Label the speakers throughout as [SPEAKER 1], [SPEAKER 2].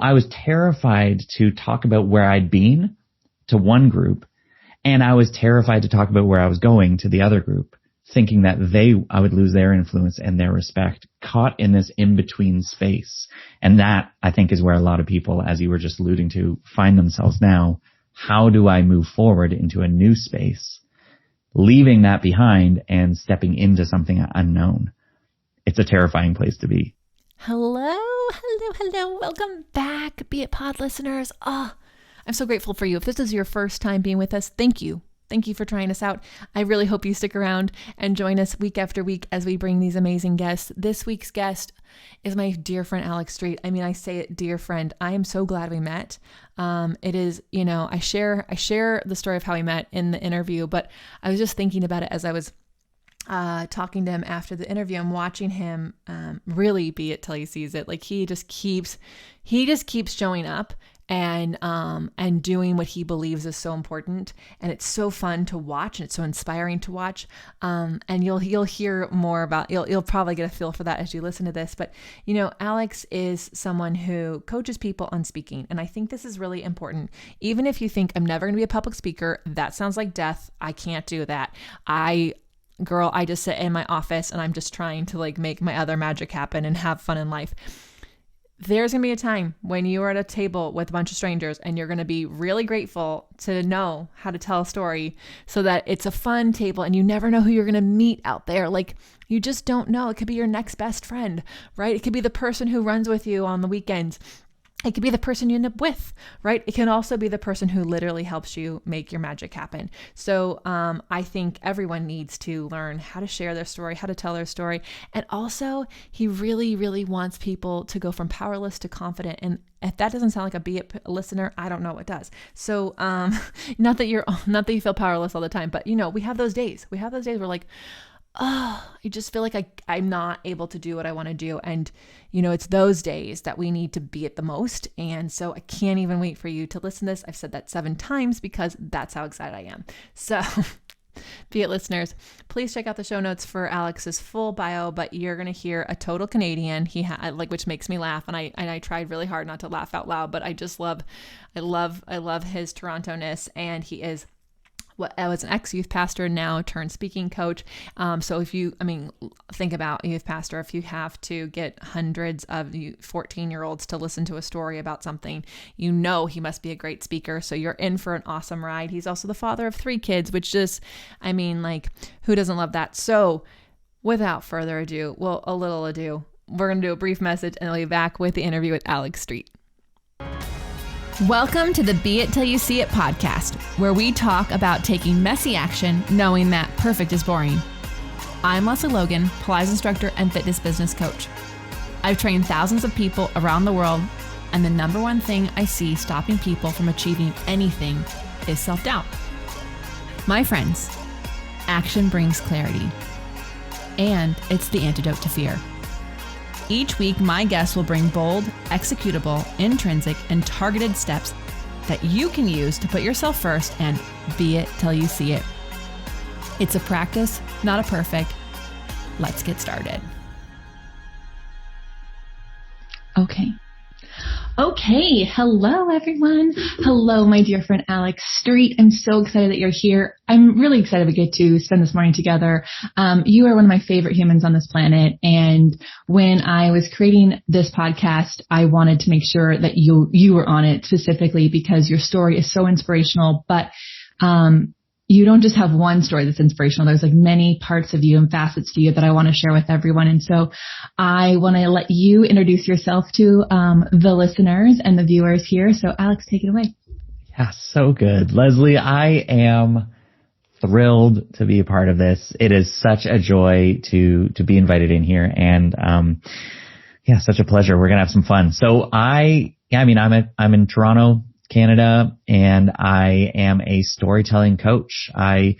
[SPEAKER 1] I was terrified to talk about where I'd been to one group, and I was terrified to talk about where I was going to the other group, thinking that I would lose their influence and their respect, caught in this in-between space. And that, I think, is where a lot of people, as you were just alluding to, find themselves now. How do I move forward into a new space, leaving that behind and stepping into something unknown? It's a terrifying place to be.
[SPEAKER 2] Hello. Welcome back, Be It Pod listeners. I'm so grateful for you. If this is your first time being with us, thank you. Thank you for trying us out. I really hope you stick around and join us week after week as we bring these amazing guests. This week's guest is my dear friend, Alex Street. I mean, I say it, dear friend. I am so glad we met. It is, I share the story of how we met in the interview, but I was just thinking about it as I was talking to him after the interview. I'm watching him really be it till he sees it. Like he just keeps showing up and doing what he believes is so important. And it's so fun to watch, and it's so inspiring to watch. And you'll hear more about, you'll probably get a feel for that as you listen to this. But, Alex is someone who coaches people on speaking. And I think this is really important. Even if you think I'm never going to be a public speaker, that sounds like death. I can't do that. I just sit in my office and I'm just trying to make my other magic happen and have fun in life. There's going to be a time when you are at a table with a bunch of strangers and you're going to be really grateful to know how to tell a story so that it's a fun table, and you never know who you're going to meet out there. You just don't know. It could be your next best friend, right? It could be the person who runs with you on the weekends. It could be the person you end up with, right? It can also be the person who literally helps you make your magic happen. So I think everyone needs to learn how to share their story, how to tell their story. And also, he really, really wants people to go from powerless to confident. And if that doesn't sound like a Be It listener, I don't know what does. So not that you feel powerless all the time, but we have those days. We have those days where I just feel like I'm not able to do what I want to do. And, it's those days that we need to be it the most. And so I can't even wait for you to listen to this. I've said that 7 times because that's how excited I am. So Be It listeners, please check out the show notes for Alex's full bio, but you're going to hear a total Canadian. Which makes me laugh. And I tried really hard not to laugh out loud, but I love his Toronto-ness, and he is I was an ex-youth pastor, now turned speaking coach. So think about youth pastor. If you have to get hundreds of 14-year-olds to listen to a story about something, he must be a great speaker. So you're in for an awesome ride. He's also the father of 3 kids, which just, who doesn't love that? So without further ado, we're going to do a brief message and I'll be back with the interview with Alex Street. Welcome to the Be It Till You See It podcast, where we talk about taking messy action, knowing that perfect is boring. I'm Lesley Logan, Pilates instructor and fitness business coach. I've trained thousands of people around the world, and the number one thing I see stopping people from achieving anything is self-doubt. My friends, action brings clarity, and it's the antidote to fear. Each week, my guests will bring bold, executable, intrinsic, and targeted steps that you can use to put yourself first and be it till you see it. It's a practice, not a perfect. Let's get started. Okay. Hello, everyone. Hello, my dear friend, Alex Street. I'm so excited that you're here. I'm really excited we get to spend this morning together. You are one of my favorite humans on this planet. And when I was creating this podcast, I wanted to make sure that you were on it specifically because your story is so inspirational. But you don't just have one story that's inspirational. There's many parts of you and facets to you that I want to share with everyone. And so I want to let you introduce yourself to the listeners and the viewers here. So Alex, take it away.
[SPEAKER 1] Yeah, so good. Lesley, I am thrilled to be a part of this. It is such a joy to be invited in here, and such a pleasure. We're gonna have some fun. So I'm in Toronto, Canada, and I am a storytelling coach. I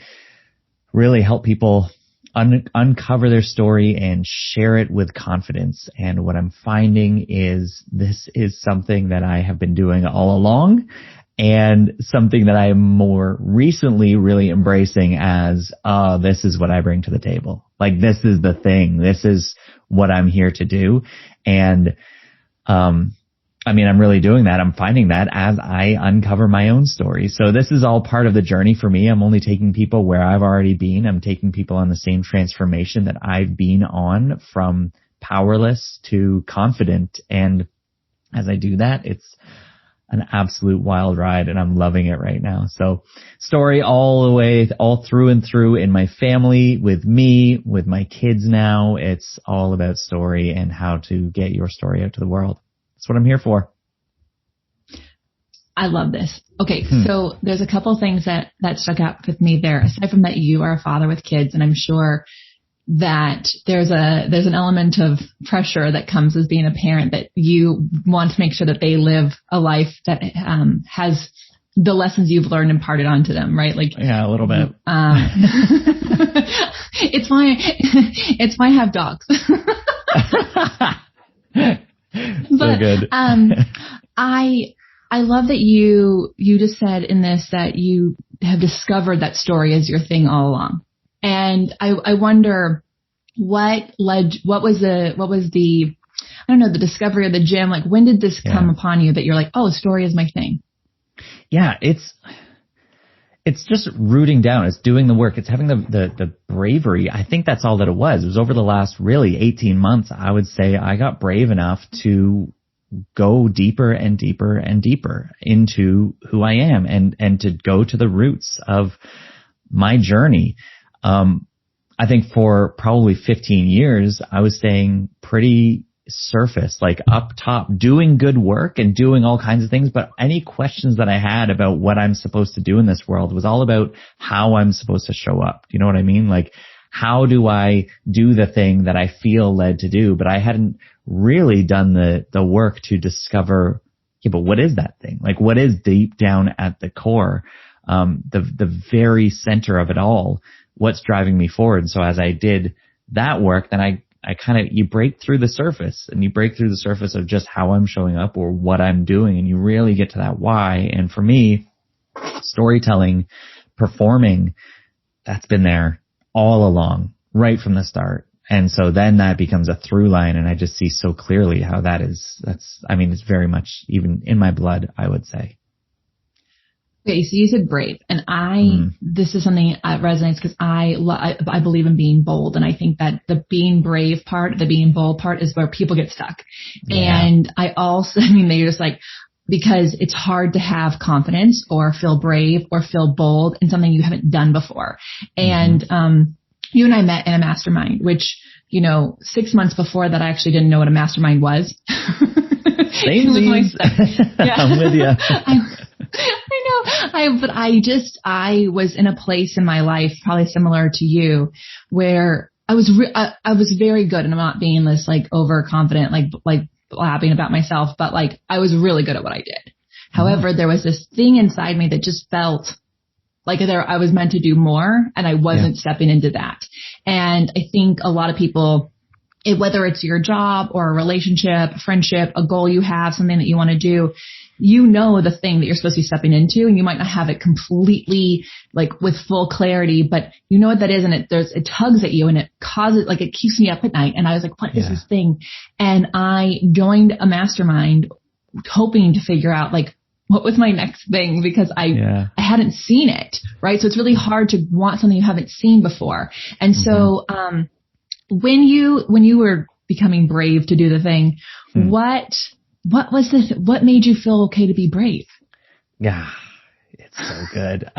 [SPEAKER 1] really help people uncover their story and share it with confidence. And what I'm finding is this is something that I have been doing all along, and something that I am more recently really embracing as, this is what I bring to the table. This is the thing. This is what I'm here to do. And I mean, I'm really doing that. I'm finding that as I uncover my own story. So this is all part of the journey for me. I'm only taking people where I've already been. I'm taking people on the same transformation that I've been on, from powerless to confident. And as I do that, it's an absolute wild ride, and I'm loving it right now. So story all the way, all through and through, in my family, with me, with my kids now. It's all about story and how to get your story out to the world. That's what I'm here for.
[SPEAKER 2] I love this. Okay, so there's a couple things that stuck out with me there. Aside from that, you are a father with kids, and I'm sure that there's an element of pressure that comes as being a parent, that you want to make sure that they live a life that has the lessons you've learned imparted onto them, right? Like,
[SPEAKER 1] yeah, a little bit.
[SPEAKER 2] It's why I have dogs.
[SPEAKER 1] So good.
[SPEAKER 2] I love that you just said in this that you have discovered that story as your thing all along. And I wonder what was the I don't know, the discovery of the gym. Like, when did this come upon you that you're like, oh, story is my thing?
[SPEAKER 1] Yeah, it's just rooting down. It's doing the work. It's having the bravery. I think that's all that it was. It was over the last really 18 months. I would say I got brave enough to go deeper and deeper and deeper into who I am, and to go to the roots of my journey. I think for probably 15 years, I was staying pretty surface, like up top, doing good work and doing all kinds of things. But any questions that I had about what I'm supposed to do in this world was all about how I'm supposed to show up. You know what I mean? Like, how do I do the thing that I feel led to do? But I hadn't really done the work to discover, yeah, but what is that thing? Like, what is deep down at the core, the very center of it all? What's driving me forward? So as I did that work, then I kind of, you break through the surface, and you break through the surface of just how I'm showing up or what I'm doing, and you really get to that why. And for me, storytelling, performing, that's been there all along, right from the start. And so then that becomes a through line, and I just see so clearly how it's very much even in my blood, I would say.
[SPEAKER 2] Okay, so you said brave, and this is something that resonates because I believe in being bold, and I think that the being brave part, the being bold part, is where people get stuck. Yeah. And I also, they're just like, because it's hard to have confidence or feel brave or feel bold in something you haven't done before. And you and I met in a mastermind, which, 6 months before that, I actually didn't know what a mastermind was.
[SPEAKER 1] Same yeah. I'm with you.
[SPEAKER 2] I know. But I was in a place in my life, probably similar to you, where I was very good, and I'm not being this like overconfident, like blabbing about myself, but like I was really good at what I did. However, there was this thing inside me that just felt like I was meant to do more, and I wasn't stepping into that. And I think a lot of people, whether it's your job or a relationship, a friendship, a goal you have, something that you want to do, the thing that you're supposed to be stepping into, and you might not have it completely like with full clarity, but you know what that is, and it tugs at you, and it causes, like, it keeps me up at night. And I was like, what is this thing? And I joined a mastermind hoping to figure out like, what was my next thing? Because I hadn't seen it, right? So it's really hard to want something you haven't seen before. And so, when you were becoming brave to do the thing, what made you feel okay to be brave?
[SPEAKER 1] Yeah, it's so good.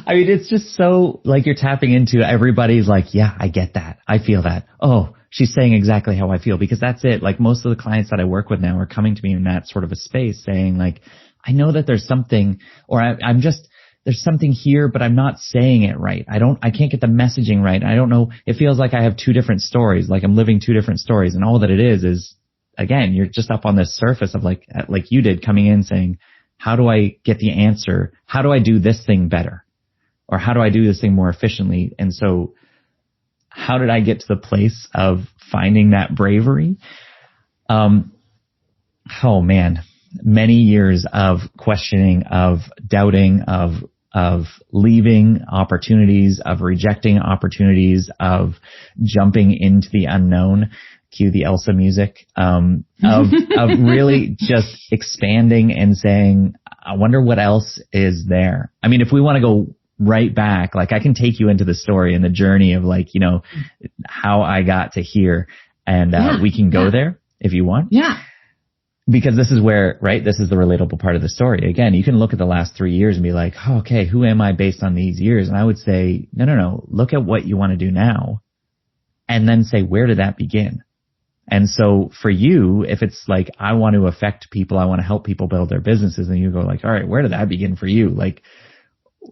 [SPEAKER 1] It's just so, like, you're tapping into, everybody's like, yeah, I get that. I feel that. Oh, she's saying exactly how I feel, because that's it. Like, most of the clients that I work with now are coming to me in that sort of a space saying like, I know that there's something, or there's something here, but I'm not saying it right. I can't get the messaging right. I don't know. It feels like I have two different stories, like I'm living two different stories. And all that it is, again, you're just up on this surface of like you did, coming in saying, how do I get the answer? How do I do this thing better? Or how do I do this thing more efficiently? And so how did I get to the place of finding that bravery? Oh man, many years of questioning, of doubting, of leaving opportunities, of rejecting opportunities, of jumping into the unknown, cue the Elsa music, of really just expanding and saying, I wonder what else is there. I mean, if we want to go right back, like I can take you into the story and the journey of like, you know, how I got to here, and we can go there if you want.
[SPEAKER 3] Yeah.
[SPEAKER 1] Because this is where, right, this is the relatable part of the story. Again, you can look at the last 3 years and be like, oh, okay, who am I based on these years? And I would say, no, look at what you want to do now and then say, where did that begin? And so for you, if it's like, I want to affect people, I want to help people build their businesses, and you go like, all right, where did that begin for you? Like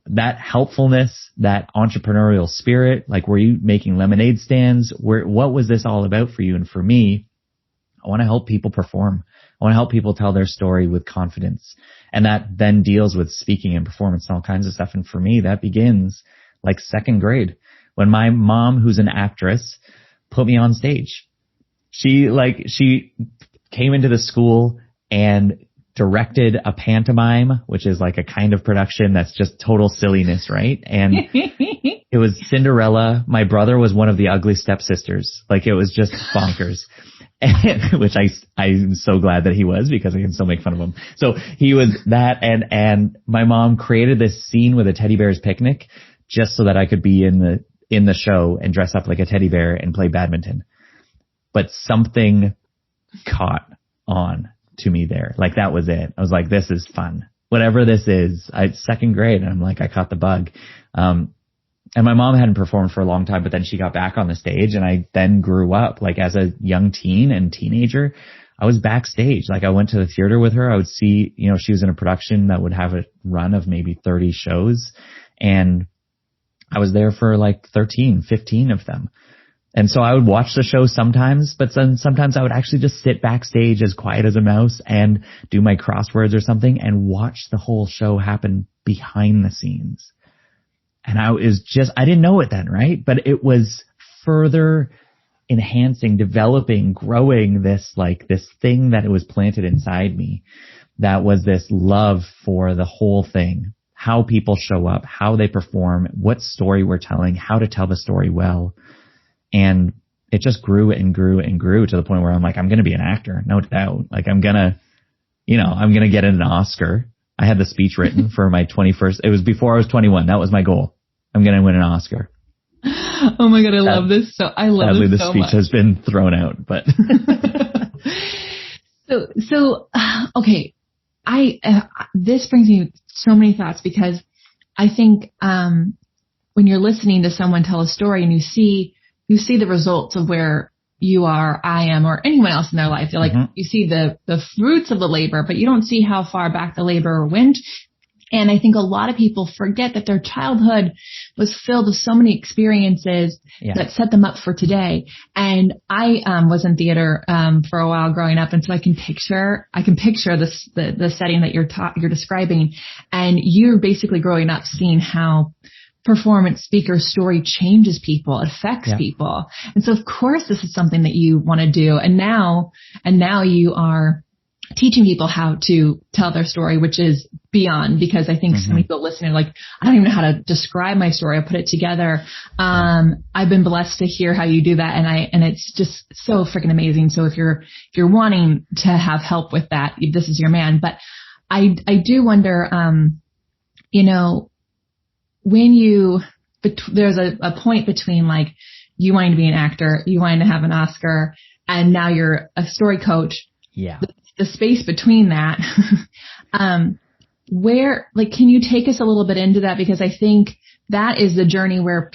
[SPEAKER 1] that helpfulness, that entrepreneurial spirit, like were you making lemonade stands? What was this all about for you? And for me, I want to help people perform. I want to help people tell their story with confidence. And that then deals with speaking and performance and all kinds of stuff. And for me, that begins like second grade when my mom, who's an actress, put me on stage. She came into the school and directed a pantomime, which is like a kind of production that's just total silliness, right? And it was Cinderella. My brother was one of the ugly stepsisters. Like it was just bonkers. Which I'm so glad that he was, because I can still make fun of him. So he was that, and my mom created this scene with a teddy bear's picnic just so that I could be in the show and dress up like a teddy bear and play badminton. But something caught on to me there. Like that was it. I was like, this is fun. Whatever this is. Second grade, and I'm like, I caught the bug. And my mom hadn't performed for a long time, but then she got back on the stage, and I then grew up like as a young teen and teenager. I was backstage. Like I went to the theater with her. I would see, you know, she was in a production that would have a run of maybe 30 shows. And I was there for like 13, 15 of them. And so I would watch the show sometimes, but then sometimes I would actually just sit backstage as quiet as a mouse and do my crosswords or something and watch the whole show happen behind the scenes. And I didn't know it then, right? But it was further enhancing, developing, growing this thing that it was planted inside me. That was this love for the whole thing, how people show up, how they perform, what story we're telling, how to tell the story well. And it just grew and grew and grew to the point where I'm like, I'm going to be an actor, no doubt. Like I'm going to get an Oscar. I had the speech written for my 21st. It was before I was 21. That was my goal. I'm going to win an Oscar.
[SPEAKER 3] Oh my God. I love this. So I love
[SPEAKER 1] sadly,
[SPEAKER 3] this
[SPEAKER 1] the
[SPEAKER 3] so
[SPEAKER 1] speech
[SPEAKER 3] much.
[SPEAKER 1] has been thrown out, but.
[SPEAKER 3] Okay. This brings me so many thoughts, because I think, when you're listening to someone tell a story and you see the results of where you are, I am, or anyone else in their life, they're like, you see the fruits of the labor, but you don't see how far back the labor went. And I think a lot of people forget that their childhood was filled with so many experiences that set them up for today. And I was in theater for a while growing up, and so I can picture the setting that you're describing. And you're basically growing up seeing how performance speaker's story changes people, affects people. And so of course this is something that you want to do. And now you are teaching people how to tell their story, which is beyond, because I think so many people listening are like, I don't even know how to describe my story. I put it together. I've been blessed to hear how you do that. And it's just so freaking amazing. So if you're wanting to have help with that, this is your man. But I do wonder, when there's a point between like you wanting to be an actor, you wanting to have an Oscar, and now you're a story coach.
[SPEAKER 1] Yeah.
[SPEAKER 3] The space between that, where, like, can you take us a little bit into that? Because I think that is the journey where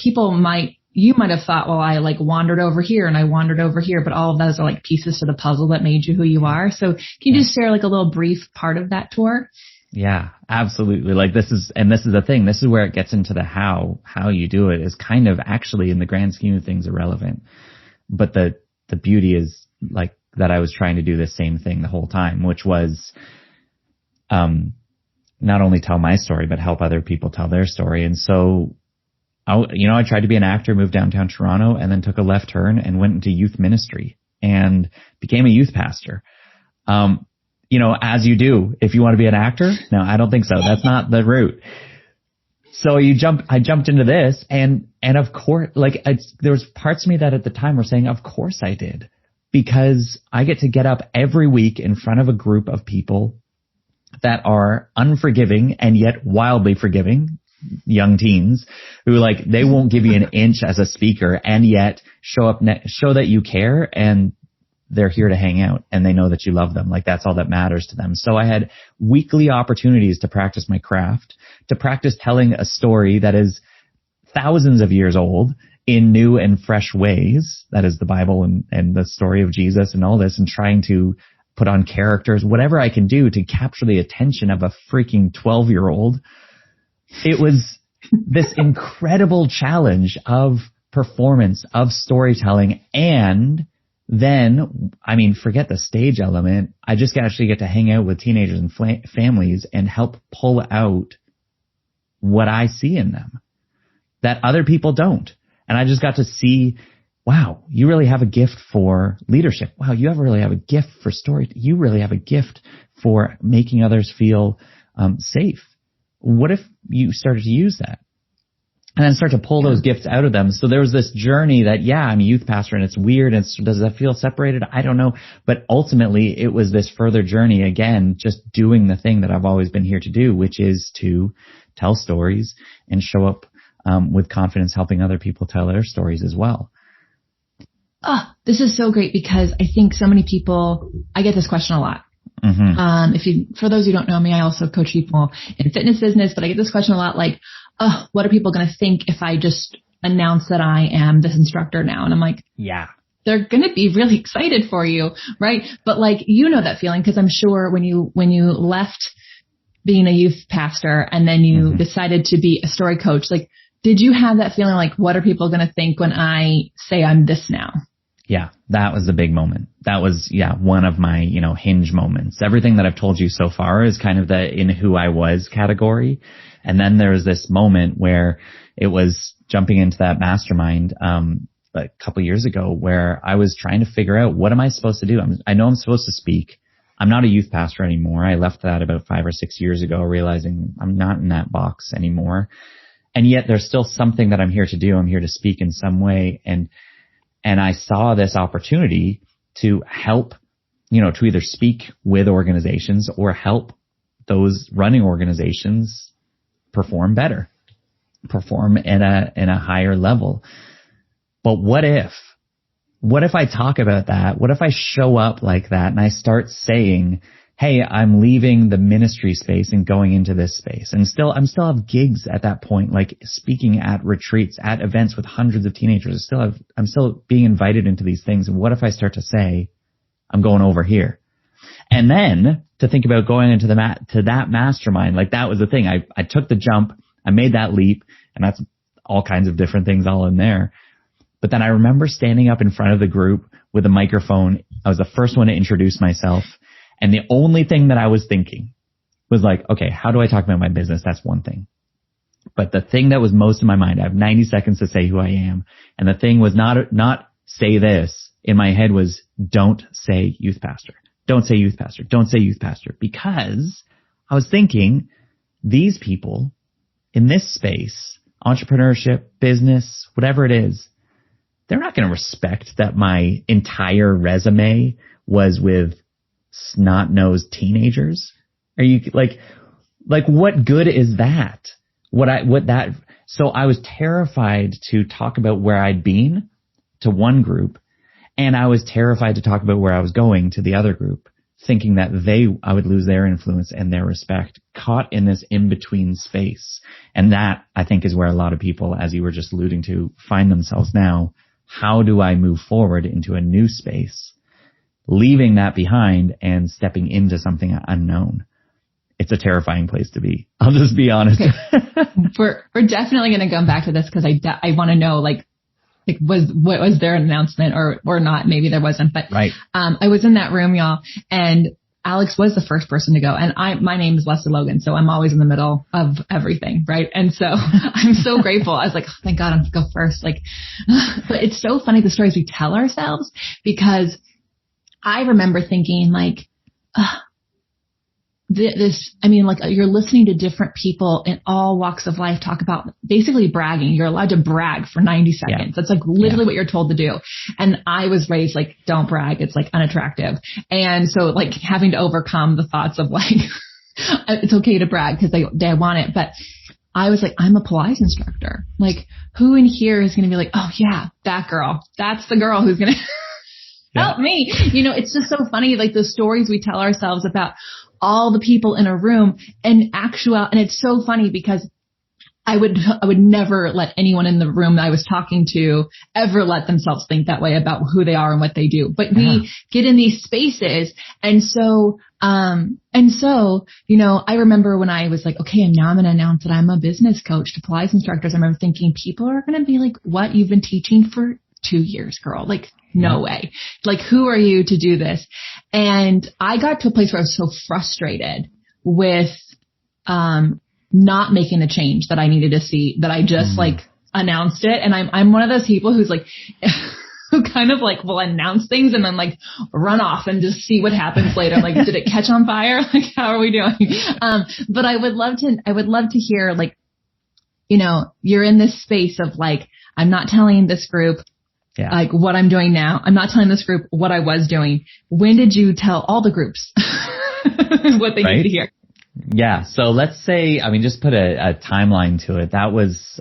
[SPEAKER 3] you might have thought, well, I like wandered over here and I wandered over here, but all of those are like pieces to the puzzle that made you who you are. So can you just share like a little brief part of that tour?
[SPEAKER 1] Yeah, absolutely. Like this is the thing. This is where it gets into the how you do it is kind of actually in the grand scheme of things irrelevant. But the beauty is like that I was trying to do the same thing the whole time, which was, not only tell my story, but help other people tell their story. And so, I tried to be an actor, moved downtown Toronto, and then took a left turn and went into youth ministry and became a youth pastor. As you do, if you want to be an actor. No, I don't think so. That's not the route. So I jumped into this and of course, like there was parts of me that at the time were saying, of course I did. because I get up every week in front of a group of people that are unforgiving and yet wildly forgiving, young teens who like, they won't give you an inch as a speaker and yet show that you care, and they're here to hang out and they know that you love them. Like, that's all that matters to them. So I had weekly opportunities to practice my craft, to practice telling a story that is thousands of years old in new and fresh ways. That is the Bible and the story of Jesus and all this, and trying to put on characters, whatever I can do to capture the attention of a freaking 12-year-old. It was this incredible challenge of performance, of storytelling. And then, I mean, forget the stage element. I just actually get to hang out with teenagers and families and help pull out what I see in them that other people don't. And I just got to see, wow, you really have a gift for leadership. Wow, you really have a gift for story. You really have a gift for making others feel safe. What if you started to use that? And then start to pull those gifts out of them. So there was this journey that, yeah, I'm a youth pastor and it's weird. And does that feel separated? I don't know. But ultimately, it was this further journey, again, just doing the thing that I've always been here to do, which is to tell stories and show up with confidence, helping other people tell their stories as well.
[SPEAKER 3] Oh, this is so great, because I think so many people, I get this question a lot. Mm-hmm. For those who don't know me, I also coach people in fitness business, but I get this question a lot, like, oh, what are people going to think if I just announce that I am this instructor now? And I'm like,
[SPEAKER 1] yeah,
[SPEAKER 3] they're going to be really excited for you. Right. But like, you know that feeling, because I'm sure when you left being a youth pastor and then you mm-hmm. decided to be a story coach, like, did you have that feeling like, what are people going to think when I say I'm this now?
[SPEAKER 1] Yeah, that was the big moment. That was, one of my, hinge moments. Everything that I've told you so far is kind of the in who I was category. And then there was this moment where it was jumping into that mastermind, a couple years ago, where I was trying to figure out, what am I supposed to do? I know I'm supposed to speak. I'm not a youth pastor anymore. I left that about 5 or 6 years ago, realizing I'm not in that box anymore. And yet there's still something that I'm here to do. I'm here to speak in some way. And I saw this opportunity to help, to either speak with organizations or help those running organizations perform better, perform at a higher level. But what if I talk about that? What if I show up like that and I start saying, hey, I'm leaving the ministry space and going into this space, and I'm still have gigs at that point, like speaking at retreats, at events with hundreds of teenagers. I'm still being invited into these things. And what if I start to say, I'm going over here? And then to think about going into to that mastermind, like that was the thing. I took the jump, I made that leap, and that's all kinds of different things all in there. But then I remember standing up in front of the group with a microphone. I was the first one to introduce myself. And the only thing that I was thinking was like, okay, how do I talk about my business? That's one thing. But the thing that was most in my mind, I have 90 seconds to say who I am. And the thing was not say this. In my head was, don't say youth pastor. Don't say youth pastor. Don't say youth pastor. Because I was thinking, these people in this space, entrepreneurship, business, whatever it is, they're not going to respect that my entire resume was with snot-nosed teenagers. Are you like what good is that? So I was terrified to talk about where I'd been to one group, and I was terrified to talk about where I was going to the other group, thinking that I would lose their influence and their respect, caught in this in-between space. And that, I think, is where a lot of people, as you were just alluding to, find themselves now. How do I move forward into a new space, leaving that behind and stepping into something unknown? It's a terrifying place to be. I'll just be honest.
[SPEAKER 3] Okay. We're definitely going to come back to this, because I want to know, was there an announcement or not? Maybe there wasn't, but
[SPEAKER 1] right.
[SPEAKER 3] I was in that room, y'all, and Alex was the first person to go. And my name is Lesley Logan, so I'm always in the middle of everything, right? And so I'm so grateful. I was like, oh, thank God I'm going to go first. But it's so funny, the stories we tell ourselves, because I remember thinking you're listening to different people in all walks of life talk about basically bragging. You're allowed to brag for 90 seconds. Yeah. That's like literally what you're told to do. And I was raised like, don't brag. It's like unattractive. And so like having to overcome the thoughts of like, it's okay to brag because they want it. But I was like, I'm a Pilates instructor. Like, who in here is going to be like, oh yeah, that girl, that's the girl who's going to help me. You know, it's just so funny. Like the stories we tell ourselves about all the people in a room and and it's so funny because I would never let anyone in the room I was talking to ever let themselves think that way about who they are and what they do. But we get in these spaces. And so, you know, I remember when I was like, okay, now I'm going to announce that I'm a business coach to Pilates instructors. I remember thinking people are going to be like, what? You've been teaching for 2 years, girl. Like, no way. Like, who are you to do this? And I got to a place where I was so frustrated with, not making the change that I needed to see, that I just like announced it. And I'm one of those people who's like, who kind of like will announce things and then like run off and just see what happens later. Like, did it catch on fire? Like, how are we doing? But I would love to hear like, you know, you're in this space of like, I'm not telling this group like what I'm doing now. I'm not telling this group what I was doing. When did you tell all the groups what they need to hear?
[SPEAKER 1] Yeah. So let's say, I mean, just put a timeline to it. That was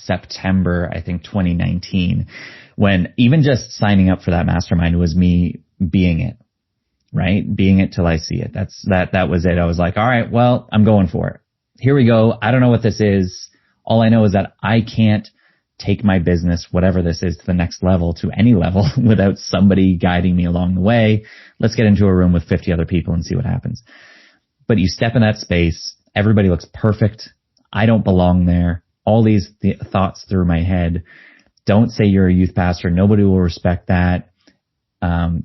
[SPEAKER 1] September, I think, 2019, when even just signing up for that mastermind was me being it, right? Being it till I see it. That was it. I was like, all right, well, I'm going for it. Here we go. I don't know what this is. All I know is that I can't take my business, whatever this is, to the next level, to any level, without somebody guiding me along the way. Let's get into a room with 50 other people and see what happens. But you step in that space, everybody looks perfect. I don't belong there. All these thoughts through my head. Don't say you're a youth pastor. Nobody will respect that.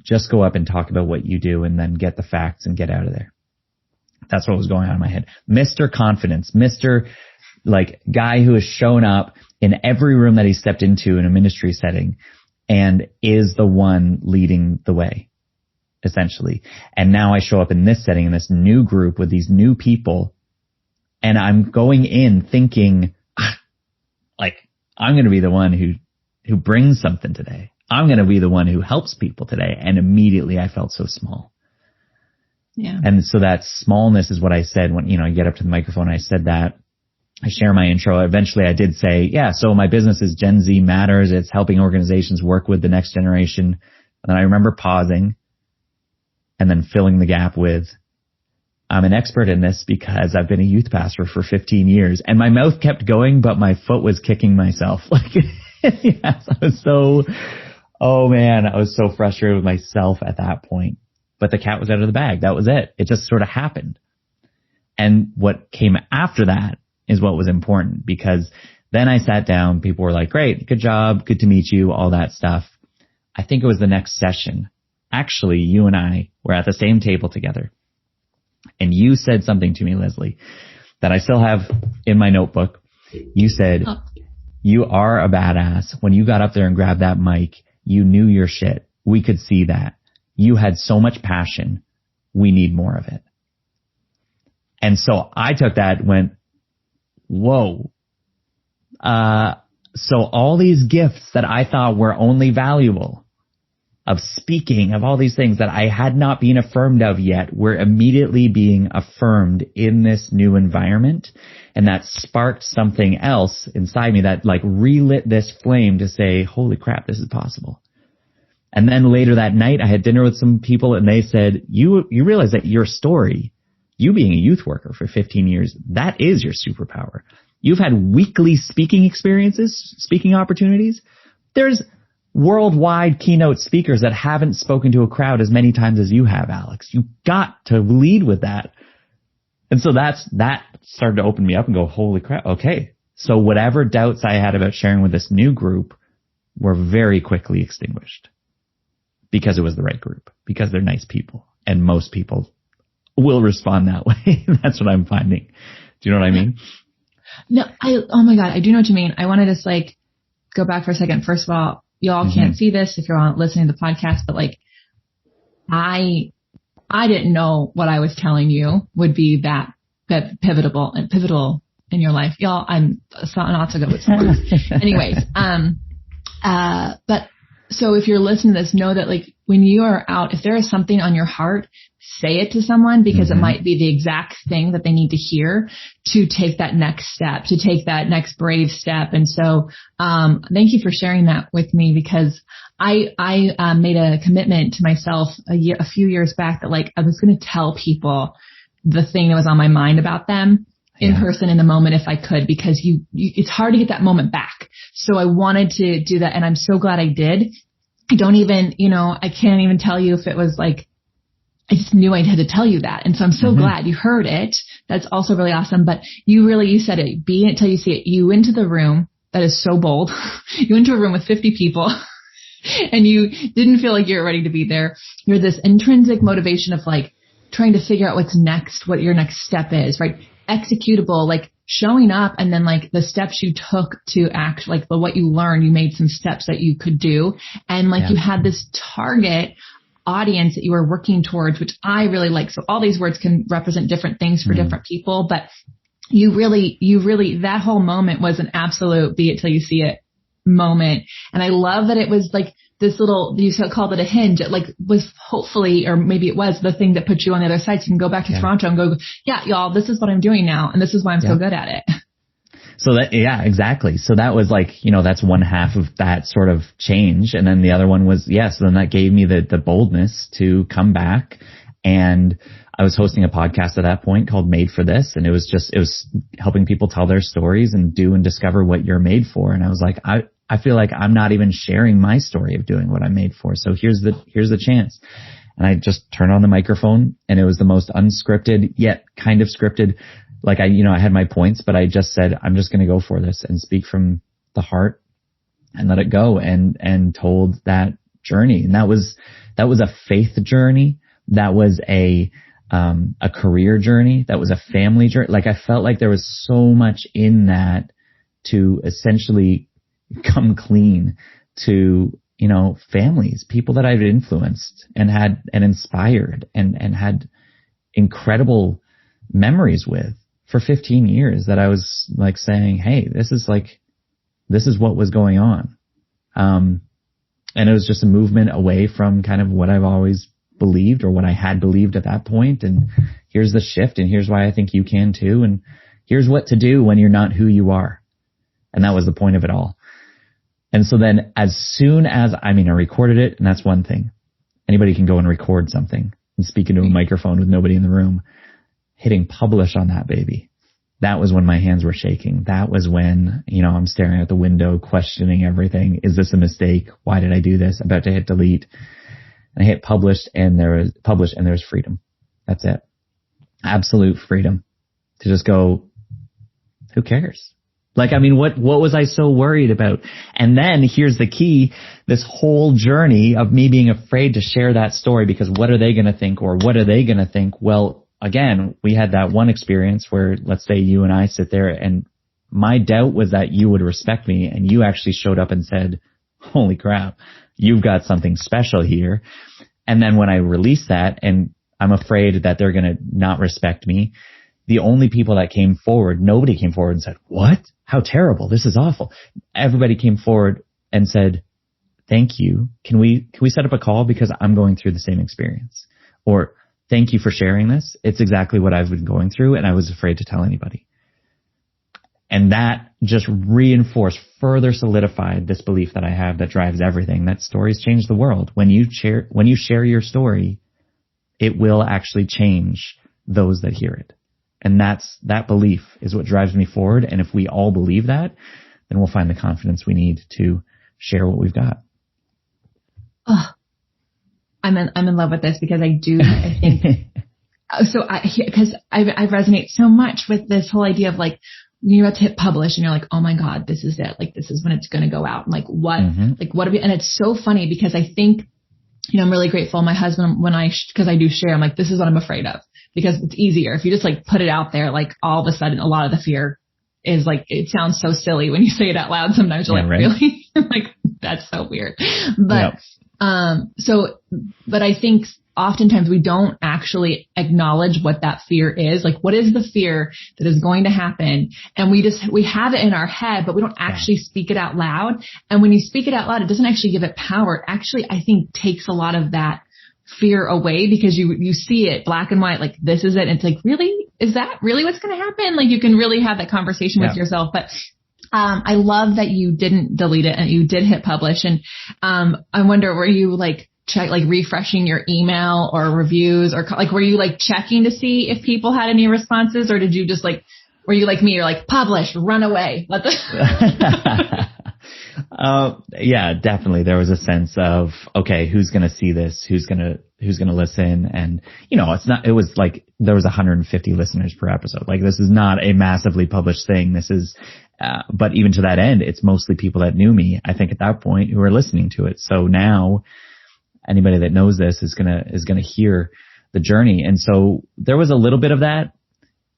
[SPEAKER 1] Just go up and talk about what you do and then get the facts and get out of there. That's what was going on in my head. Mr. Confidence, Mr. like guy who has shown up in every room that he stepped into in a ministry setting and is the one leading the way, essentially. And now I show up in this setting, in this new group with these new people, and I'm going in thinking, like, I'm going to be the one who brings something today. I'm going to be the one who helps people today. And immediately I felt so small. Yeah. And so that smallness is what I said when, you know, I get up to the microphone, I said that. I share my intro. Eventually I did say, yeah, so my business is Gen Z Matters. It's helping organizations work with the next generation. And then I remember pausing and then filling the gap with, I'm an expert in this because I've been a youth pastor for 15 years. And my mouth kept going, but my foot was kicking myself. Like, yes, I was I was so frustrated with myself at that point. But the cat was out of the bag. That was it. It just sort of happened. And what came after that is what was important, because then I sat down. People were like, great, good job, good to meet you, all that stuff. I think it was the next session. Actually, you and I were at the same table together. And you said something to me, Lesley, that I still have in my notebook. You said, you are a badass. When you got up there and grabbed that mic, you knew your shit. We could see that. You had so much passion. We need more of it. And so I took that and went, whoa. So all these gifts that I thought were only valuable, of speaking, of all these things that I had not been affirmed of yet, were immediately being affirmed in this new environment. And that sparked something else inside me that like relit this flame to say, holy crap, this is possible. And then later that night, I had dinner with some people and they said, you realize that your story, you being a youth worker for 15 years, that is your superpower. You've had weekly speaking experiences, speaking opportunities. There's worldwide keynote speakers that haven't spoken to a crowd as many times as you have, Alex. You've got to lead with that. And so that started to open me up and go, holy crap. Okay. So whatever doubts I had about sharing with this new group were very quickly extinguished because it was the right group, because they're nice people, and most people will respond that way. That's what I'm finding. Do you know what I mean?
[SPEAKER 3] No, oh my God, I do know what you mean. I want to just like go back for a second. First of all, y'all can't see this if you're listening to the podcast, but like I I didn't know what I was telling you would be that pivotal in your life. Y'all, I'm not so good with some words. Anyways, but so if you're listening to this, know that like when you are out, if there is something on your heart, say it to someone, because it might be the exact thing that they need to hear to take that next step, to take that next brave step. And so, thank you for sharing that with me, because I made a commitment to myself a few years back that like I was going to tell people the thing that was on my mind about them in person in the moment if I could, because it's hard to get that moment back. So I wanted to do that, and I'm so glad I did. I can't even tell you if it was like, I just knew I had to tell you that. And so I'm so glad you heard it. That's also really awesome. But you said it, be it till you see it. You went into the room. That is so bold. You went to a room with 50 people and you didn't feel like you were ready to be there. You're this intrinsic motivation of like trying to figure out what's next, what your next step is, right? Executable, like showing up, and then like the steps you took to act, like what you learned, you made some steps that you could do. And like you had this target audience that you were working towards, which I really like. So all these words can represent different things for different people, but you really, that whole moment was an absolute be it till you see it moment. And I love that it was like this little, you called it a hinge. It like was hopefully, or maybe it was the thing that put you on the other side. So you can go back to Toronto and go, yeah, y'all, this is what I'm doing now. And this is why I'm so good at it.
[SPEAKER 1] So that, exactly. So that was like, that's one half of that sort of change. And then the other one was, so then that gave me the boldness to come back. And I was hosting a podcast at that point called Made for This. And it was helping people tell their stories and do and discover what you're made for. And I was like, I feel like I'm not even sharing my story of doing what I'm made for. So here's the chance. And I just turned on the microphone, and it was the most unscripted yet kind of scripted. Like I had my points, but I just said, I'm just going to go for this and speak from the heart and let it go, and told that journey. And that was a faith journey. That was a career journey. That was a family journey. Like I felt like there was so much in that to essentially come clean to, families, people that I've influenced and had and inspired and had incredible memories with for 15 years, that I was like saying, hey, this is what was going on. And it was just a movement away from kind of what I've always believed, or what I had believed at that point. And here's the shift, and here's why I think you can too. And here's what to do when you're not who you are. And that was the point of it all. And so then as soon as, I recorded it, and that's one thing. Anybody can go and record something and speak into a microphone with nobody in the room. Hitting publish on that baby, that was when my hands were shaking. That was when, I'm staring out the window, questioning everything. Is this a mistake? Why did I do this? About to hit delete. And I hit publish, and there was freedom. That's it. Absolute freedom to just go, who cares? Like, what was I so worried about? And then here's the key, this whole journey of me being afraid to share that story, because what are they going to think, or what are they going to think? Well, again, we had that one experience where, let's say you and I sit there, and my doubt was that you would respect me, and you actually showed up and said, holy crap, you've got something special here. And then when I release that, and I'm afraid that they're going to not respect me, the only people that came forward, nobody came forward and said, what? How terrible. This is awful. Everybody came forward and said, thank you. Can we set up a call, because I'm going through the same experience? Or thank you for sharing this. It's exactly what I've been going through, and I was afraid to tell anybody. And that just reinforced, further solidified this belief that I have that drives everything, that stories change the world. When you share your story, it will actually change those that hear it. And that belief is what drives me forward. And if we all believe that, then we'll find the confidence we need to share what we've got.
[SPEAKER 3] Oh, I'm in love with this, because I think, because I resonate so much with this whole idea of like, you're about to hit publish and you're like, oh my God, this is it. Like, this is when it's going to go out. And like, what, and it's so funny, because I think, I'm really grateful. My husband, because I do share, I'm like, this is what I'm afraid of, because it's easier. If you just like put it out there, like all of a sudden, a lot of the fear is like, it sounds so silly when you say it out loud. Sometimes you're like, right? Really? Like, that's so weird. But, but I think oftentimes we don't actually acknowledge what that fear is. Like, what is the fear that is going to happen? And we have it in our head, but we don't actually speak it out loud. And when you speak it out loud, it doesn't actually give it power. It actually, I think, takes a lot of that fear away, because you see it black and white, like, this is it. And it's like, really? Is that really what's going to happen? Like, you can really have that conversation with yourself. But I love that you didn't delete it and you did hit publish. And I wonder, were you like refreshing your email or reviews, or like, were you like checking to see if people had any responses, or did you just like, were you like me? You're like, publish, run away.
[SPEAKER 1] Yeah, definitely. There was a sense of, okay, who's going to see this? Who's going to listen? And, it was like there was 150 listeners per episode. Like, this is not a massively published thing. This is, but even to that end, it's mostly people that knew me, I think, at that point, who are listening to it. So now anybody that knows this is going to hear the journey. And so there was a little bit of that,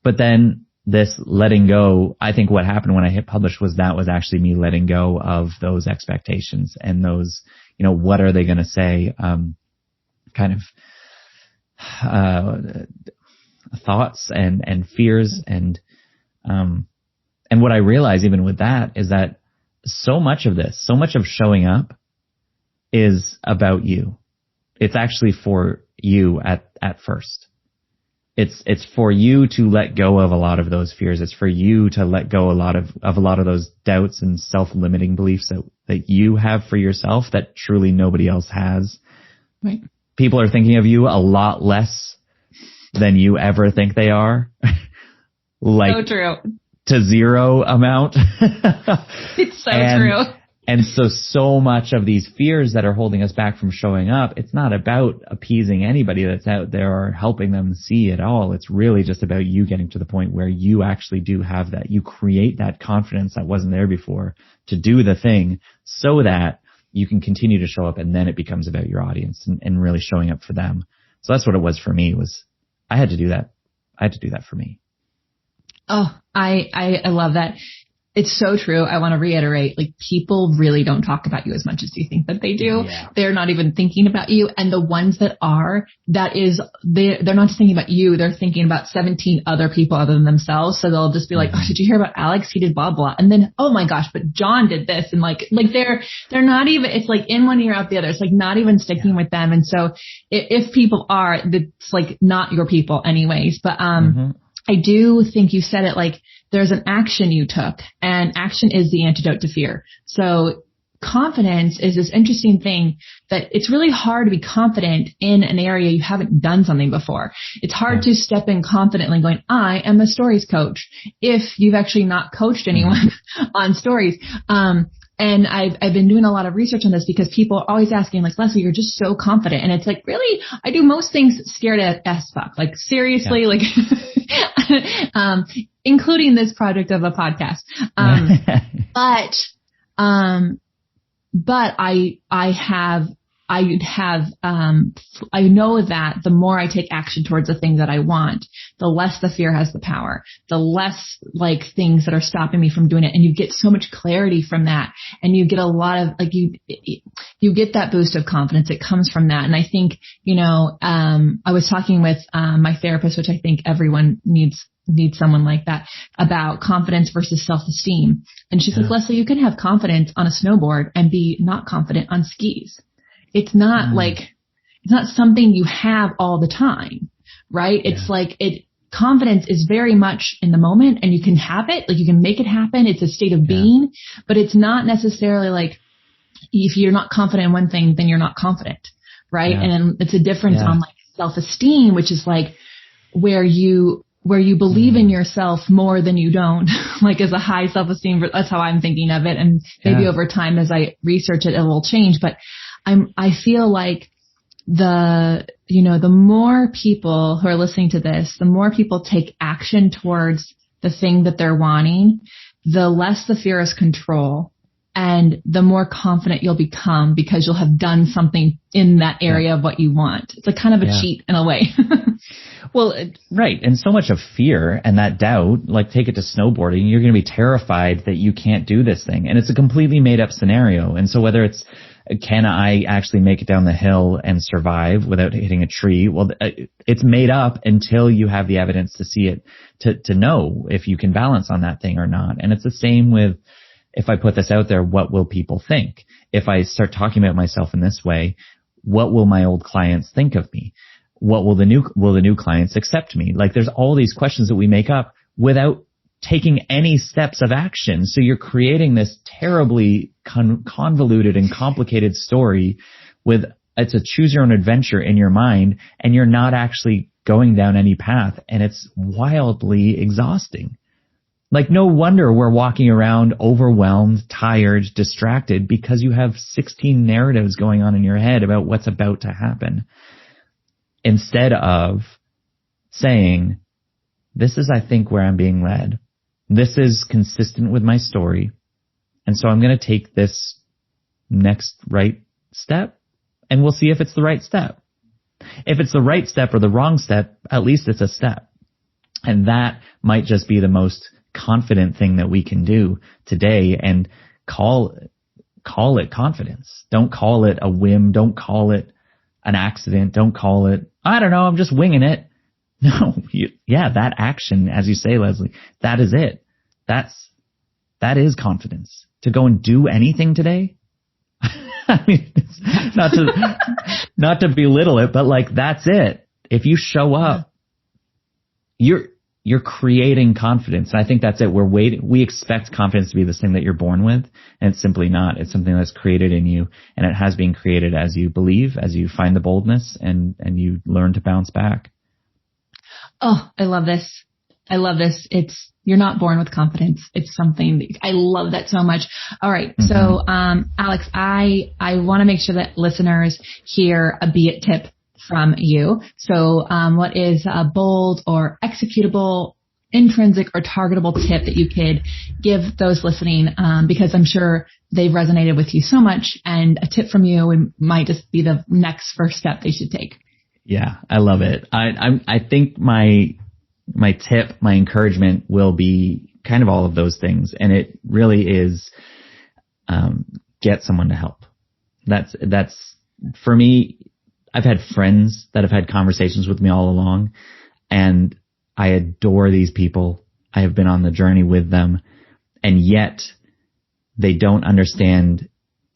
[SPEAKER 1] but then this letting go, I think what happened when I hit publish was actually me letting go of those expectations and those, what are they going to say, kind of, thoughts and fears. And what I realize even with that is that so much of showing up is about you. It's actually for you at first. It's for you to let go of a lot of those fears. It's for you to let go of a lot of those doubts and self-limiting beliefs that you have for yourself that truly nobody else has.
[SPEAKER 3] Right.
[SPEAKER 1] People are thinking of you a lot less than you ever think they are. Like,
[SPEAKER 3] so true.
[SPEAKER 1] To zero amount.
[SPEAKER 3] It's so true.
[SPEAKER 1] And so much of these fears that are holding us back from showing up, it's not about appeasing anybody that's out there or helping them see it all. It's really just about you getting to the point where you actually do have that. You create that confidence that wasn't there before to do the thing so that you can continue to show up, and then it becomes about your audience and really showing up for them. So that's what it was for me. I had to do that. I had to do that for me.
[SPEAKER 3] Oh, I love that. It's so true. I want to reiterate, like, people really don't talk about you as much as you think that they do. Yeah. They're not even thinking about you. And the ones that are, they're not just thinking about you. They're thinking about 17 other people other than themselves. So they'll just be like, oh, did you hear about Alex? He did blah, blah. And then, oh my gosh, but John did this. And like they're not even, it's like in one ear out the other. It's like not even sticking with them. And so if people are, it's like not your people anyways. But, I do think you said it, like, there's an action you took, and action is the antidote to fear. So confidence is this interesting thing that it's really hard to be confident in an area you haven't done something before. It's hard to step in confidently going, I am a stories coach, if you've actually not coached anyone on stories. And I've been doing a lot of research on this because people are always asking, like, Lesley, you're just so confident. And it's like, really, I do most things scared as fuck. Like, seriously, like, including this project of a podcast. But I know that the more I take action towards the thing that I want, the less the fear has the power, the less like things that are stopping me from doing it. And you get so much clarity from that. And you get a lot of like, you get that boost of confidence. It comes from that. And I think, I was talking with, my therapist, which I think everyone needs someone like that, about confidence versus self-esteem. And she's like, Lesley, you can have confidence on a snowboard and be not confident on skis. It's not it's not something you have all the time, right? Yeah. It's like confidence is very much in the moment, and you can have it, like you can make it happen. It's a state of being, but it's not necessarily like if you're not confident in one thing, then you're not confident, right? Yeah. And it's a difference on like self-esteem, which is like where you believe in yourself more than you don't, like as a high self-esteem. That's how I'm thinking of it. And maybe over time, as I research it, it will change. But I feel like the more people who are listening to this, the more people take action towards the thing that they're wanting, the less the fear is control, and the more confident you'll become because you'll have done something in that area of what you want. It's like kind of a cheat in a way.
[SPEAKER 1] Well, right. And so much of fear and that doubt, like take it to snowboarding, you're going to be terrified that you can't do this thing. And it's a completely made up scenario. And so whether it's can I actually make it down the hill and survive without hitting a tree? Well, it's made up until you have the evidence to see it, to know if you can balance on that thing or not. And it's the same with, if I put this out there, what will people think? If I start talking about myself in this way, what will my old clients think of me? What will the new clients accept me? Like, there's all these questions that we make up without taking any steps of action. So you're creating this terribly convoluted and complicated story it's a choose your own adventure in your mind, and you're not actually going down any path, and it's wildly exhausting. Like, no wonder we're walking around overwhelmed, tired, distracted, because you have 16 narratives going on in your head about what's about to happen. Instead of saying, this is, I think, where I'm being led. This is consistent with my story. And so I'm going to take this next right step, and we'll see if it's the right step. If it's the right step or the wrong step, at least it's a step. And that might just be the most confident thing that we can do today, and call it confidence. Don't call it a whim. Don't call it an accident. Don't call it, I don't know, I'm just winging it. No, that action, as you say, Lesley, that is it. That is confidence. To go and do anything today. I mean, not to belittle it, but like, that's it. If you show up, you're creating confidence. And I think that's it. We expect confidence to be this thing that you're born with, and it's simply not. It's something that's created in you, and it has been created as you believe, as you find the boldness, and you learn to bounce back.
[SPEAKER 3] Oh, I love this. You're not born with confidence. It's something I love that so much. All right. Mm-hmm. So, Alex, I want to make sure that listeners hear a B.E.I.T tip from you. So, what is a bold or executable, intrinsic or targetable tip that you could give those listening? Because I'm sure they've resonated with you so much, and a tip from you might just be the next first step they should take.
[SPEAKER 1] Yeah, I love it. I think my tip, my encouragement will be kind of all of those things. And it really is, get someone to help. That's for me. I've had friends that have had conversations with me all along, and I adore these people. I have been on the journey with them, and yet they don't understand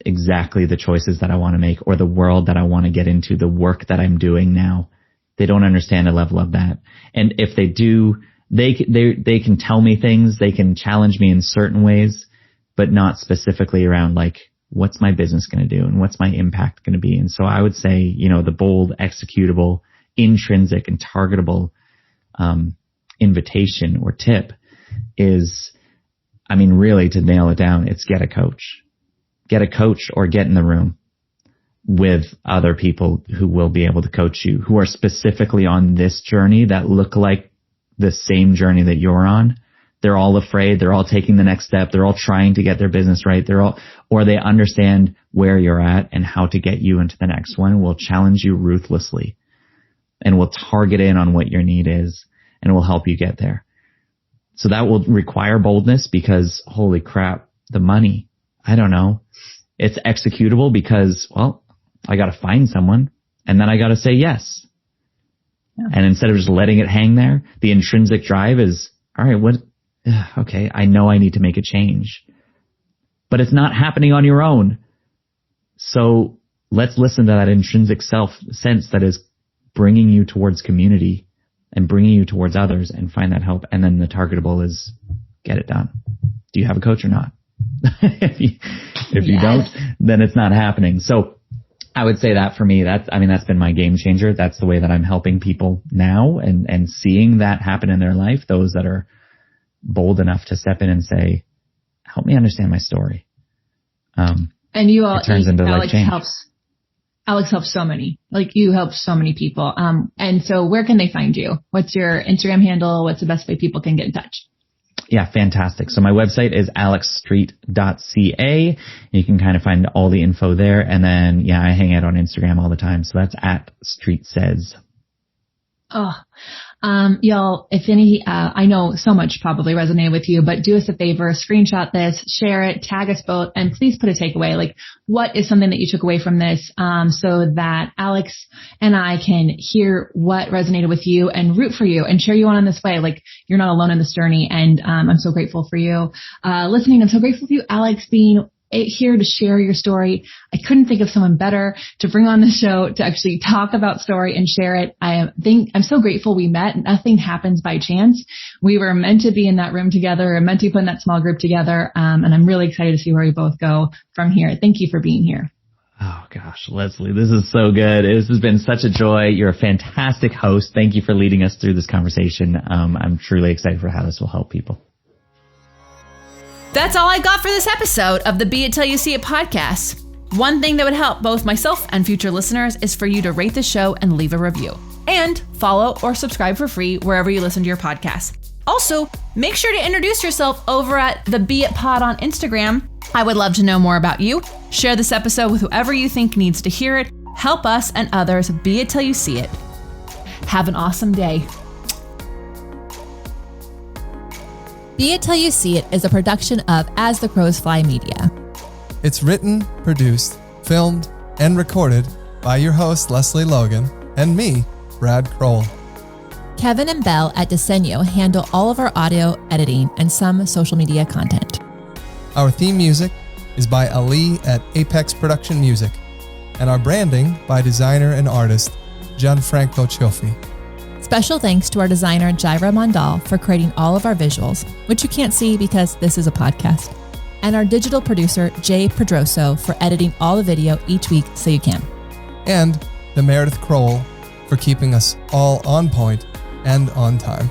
[SPEAKER 1] exactly the choices that I want to make, or the world that I want to get into, the work that I'm doing now. They don't understand a level of that. And if they do, they can tell me things, they can challenge me in certain ways, but not specifically around like, what's my business going to do and what's my impact going to be? And so I would say, the bold, executable, intrinsic and targetable, invitation or tip is, really to nail it down, it's get a coach. Get a coach, or get in the room with other people who will be able to coach you, who are specifically on this journey, that look like the same journey that you're on. They're all afraid. They're all taking the next step. They're all trying to get their business right. Or they understand where you're at and how to get you into the next one. Will challenge you ruthlessly, and will target in on what your need is, and will help you get there. So that will require boldness, because holy crap, the money, I don't know. It's executable because, I got to find someone, and then I got to say yes. Yeah. And instead of just letting it hang there, the intrinsic drive is, all right, okay, I know I need to make a change, but it's not happening on your own. So let's listen to that intrinsic sense that is bringing you towards community and bringing you towards others, and find that help. And then the targetable is get it done. Do you have a coach or not? If you don't, then it's not happening. So I would say that for me, that's been my game changer. That's the way that I'm helping people now, and seeing that happen in their life, those that are bold enough to step in and say, help me understand my story.
[SPEAKER 3] And you all,
[SPEAKER 1] it turns into
[SPEAKER 3] Alex
[SPEAKER 1] change.
[SPEAKER 3] Alex helps so many, you help so many people. And so where can they find you? What's your Instagram handle? What's the best way people can get in touch?
[SPEAKER 1] Yeah, fantastic. So my website is alexstreet.ca. You can kind of find all the info there. And then, I hang out on Instagram all the time. So that's @StreetSays.
[SPEAKER 3] Oh, Y'all, if any, I know so much probably resonated with you, but do us a favor, screenshot this, share it, tag us both, and please put a takeaway. Like, what is something that you took away from this, so that Alex and I can hear what resonated with you and root for you and cheer you on this way. Like, you're not alone in this journey. And, I'm so grateful for you, listening. I'm so grateful for you, Alex, being here to share your story. I couldn't think of someone better to bring on the show to actually talk about story and share it. I'm so grateful we met. Nothing happens by chance. We were meant to be in that room together and meant to put in that small group together. And I'm really excited to see where we both go from here. Thank you for being here.
[SPEAKER 1] Oh gosh, Lesley, this is so good. This has been such a joy. You're a fantastic host. Thank you for leading us through this conversation. I'm truly excited for how this will help people.
[SPEAKER 2] That's all I got for this episode of the Be It Till You See It podcast. One thing that would help both myself and future listeners is for you to rate the show and leave a review. And follow or subscribe for free wherever you listen to your podcast. Also, make sure to introduce yourself over at the Be It Pod on Instagram. I would love to know more about you. Share this episode with whoever you think needs to hear it. Help us and others be it till you see it. Have an awesome day. Be It Till You See It is a production of As the Crows Fly Media.
[SPEAKER 4] It's written, produced, filmed, and recorded by your host, Lesley Logan, and me, Brad Kroll.
[SPEAKER 2] Kevin and Belle at Disenyo handle all of our audio editing and some social media content.
[SPEAKER 4] Our theme music is by Ali at Apex Production Music, and our branding by designer and artist Gianfranco Cioffi.
[SPEAKER 2] Special thanks to our designer, Jaira Mondal, for creating all of our visuals, which you can't see because this is a podcast, and our digital producer, Jay Pedroso, for editing all the video each week so you can.
[SPEAKER 4] And to Meredith Kroll for keeping us all on point and on time.